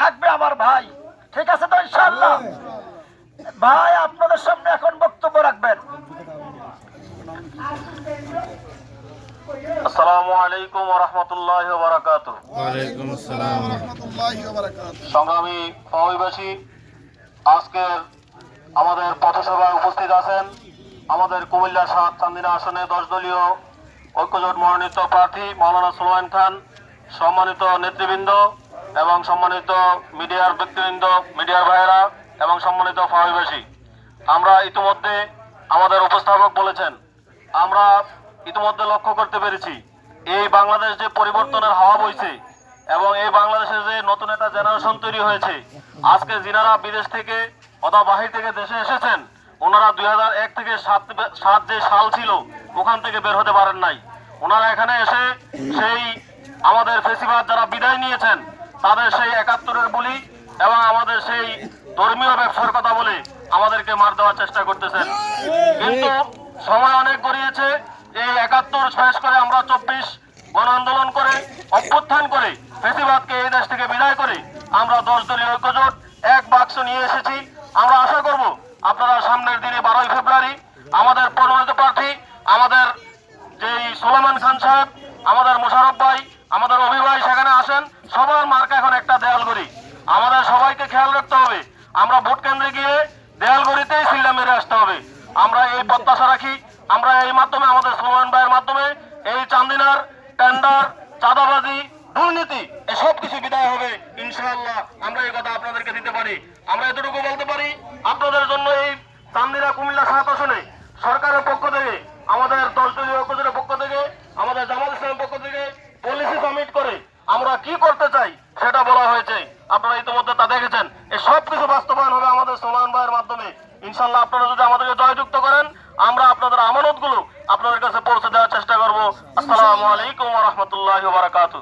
থাকবে আমার ভাই, ঠিক আছে তো ইনশাআল্লাহ? ভাই আপনাদের সামনে এখন বক্তব্য রাখবেন। আসসালামু আলাইকুম ওয়া রাহমাতুল্লাহি ওয়া বারাকাতুহু। ওয়ালাইকুম আসসালাম ওয়া রাহমাতুল্লাহি ওয়া বারাকাতুহু। সংগ্রামী ফাওয়াইবাসী, আজকের আমাদের পথসভায় উপস্থিত আছেন আমাদের কুমিল্লা ৭ চান্দিনা আসনে 10 দলীয় ঐক্যজোট মনোনীত প্রার্থী মাওলানা সুলাইমান খান, সম্মানিত নেতৃবৃন্দ এবং সম্মানিত মিডিয়ার ব্যক্তিবৃন্দ, মিডিয়ার ভাইয়েরা এবং সম্মানিত ফাওয়াইবাসী। আমরা ইতিমধ্যে আমাদের উপস্থাপক বলেছেন, আমরা ইতিমধ্যে লক্ষ্য করতে পেরেছি এই বাংলাদেশ যে পরিবর্তনের হাওয়া বইছে এবং এই বাংলাদেশে যে নতুন একটা জেনারেশন তৈরি হয়েছে। আজকে যিনারা বিদেশ থেকে অথবা বাহির থেকে দেশে এসেছেন, ওনারা 2001 থেকে 7 যে সাল ছিল ওখান থেকে বের হতে পারেন নাই। ওনারা এখানে এসে সেই আমাদের ফেসিবাদ যারা বিদায় নিয়েছেন তাদের সেই 71-এর বুলি এবং আমাদের সেই ধর্মীয় ব্যবসার কথা বলে আমাদেরকে মার দেওয়ার চেষ্টা করতেছেন। কিন্তু সময় অনেক গড়িয়েছে। এই 71 শেষ করে আমরা 24 গণ আন্দোলন করে অভ্যুত্থান করে ফেসিবাদকে এই দেশ থেকে বিদায় করে আমরা 10 দলীয় ঐক্যজোট এক বাক্স নিয়ে এসেছি। আমরা আশা করব আপনারা সামনের দিনে 12ই ফেব্রুয়ারি আমাদের মনোনীত প্রার্থী আমাদের যেই সুলাইমান খান সাহেব, আমাদের মোশাররফ ভাই, আমাদের অভি ভাই সেখানে আসেন। সবার মার্কা এখন একটা দেয়ালগড়ি। আমাদের সবাইকে খেয়াল রাখতে হবে, আমরা ভোট কেন্দ্রে গিয়ে দেয়ালগড়িতেই সিলটা মেরে আসতে হবে। আমরা এই প্রত্যাশা রাখি, আমরা এই মাধ্যমে আমাদের সুলাইমান ভাইয়ের মাধ্যমে এই চান্দিনার টেন্ডার, চাঁদাবাজি, দুর্নীতি এসব কিছু বিদায় হবে ইনশাআল্লাহ। আমরা এই কথা আপনাদেরকে দিতে পারি। আমরা এতটুকু বলতে পারি, আপনাদের জন্য এই চান্দিনা কুমিল্লা 7 আসনে সরকারের পক্ষ থেকে, আমাদের 10 দলীয় ঐক্যজোটের পক্ষ থেকে, আমাদের জামাত ইসলামের পক্ষ থেকে পলিসি সাবমিট করে আমরা কি করতে চাই সেটা বলা হয়েছে। আপনারা ইতিমধ্যে তা দেখেছেন। এই সব কিছু বাস্তবায়ন হবে আমাদের সুলাইমান ভাইয়ের মাধ্যমে ইনশাআল্লাহ। আপনারা যদি আমাদেরকে জয়যুক্ত করেন, আমরা আপনাদের আমানতগুলো আপনাদের কাছে পৌঁছে দেওয়ার চেষ্টা করব। আসসালামু আলাইকুম ওয়া রাহমাতুল্লাহি ওয়া বারাকাতুহু।